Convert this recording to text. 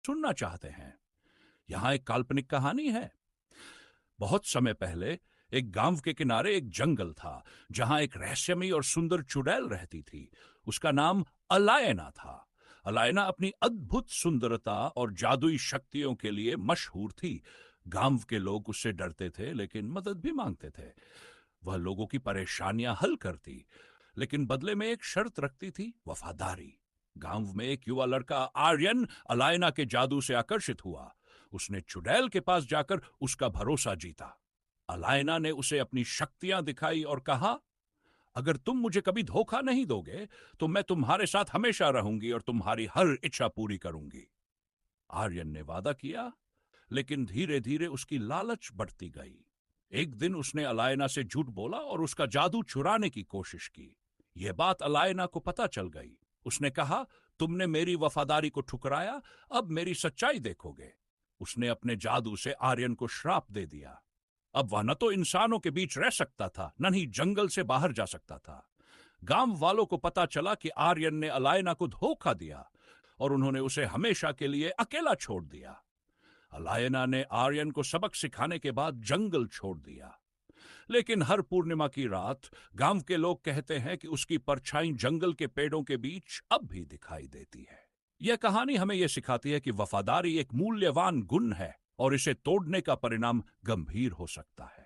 सुनना चाहते हैं। यहाँ एक काल्पनिक कहानी है। बहुत समय पहले एक गांव के किनारे एक जंगल था, जहां एक रहस्यमयी और सुंदर चुड़ैल रहती थी। उसका नाम अलायना था। अलायना अपनी अद्भुत सुंदरता और जादुई शक्तियों के लिए मशहूर थी। गांव के लोग उससे डरते थे, लेकिन मदद भी मांगते थे। वह लोगों की परेशानियां हल करती, लेकिन बदले में एक शर्त रखती थी, वफादारी। गांव में एक युवा लड़का आर्यन अलायना के जादू से आकर्षित हुआ। उसने चुड़ैल के पास जाकर उसका भरोसा जीता। अलायना ने उसे अपनी शक्तियां दिखाई और कहा, अगर तुम मुझे कभी धोखा नहीं दोगे तो मैं तुम्हारे साथ हमेशा रहूंगी और तुम्हारी हर इच्छा पूरी करूंगी। आर्यन ने वादा किया, लेकिन धीरे धीरे उसकी लालच बढ़ती गई। एक दिन उसने अलायना से झूठ बोला और उसका जादू चुराने की कोशिश की। यह बात अलायना को पता चल गई। उसने कहा, तुमने मेरी वफादारी को ठुकराया, अब मेरी सच्चाई देखोगे। उसने अपने जादू से आर्यन को श्राप दे दिया। अब वह न तो इंसानों के बीच रह सकता था, न ही जंगल से बाहर जा सकता था। गांव वालों को पता चला कि आर्यन ने अलायना को धोखा दिया और उन्होंने उसे हमेशा के लिए अकेला छोड़ दिया। अलायना ने आर्यन को सबक सिखाने के बाद जंगल छोड़ दिया। लेकिन हर पूर्णिमा की रात गांव के लोग कहते हैं कि उसकी परछाई जंगल के पेड़ों के बीच अब भी दिखाई देती है। यह कहानी हमें यह सिखाती है कि वफादारी एक मूल्यवान गुण है और इसे तोड़ने का परिणाम गंभीर हो सकता है।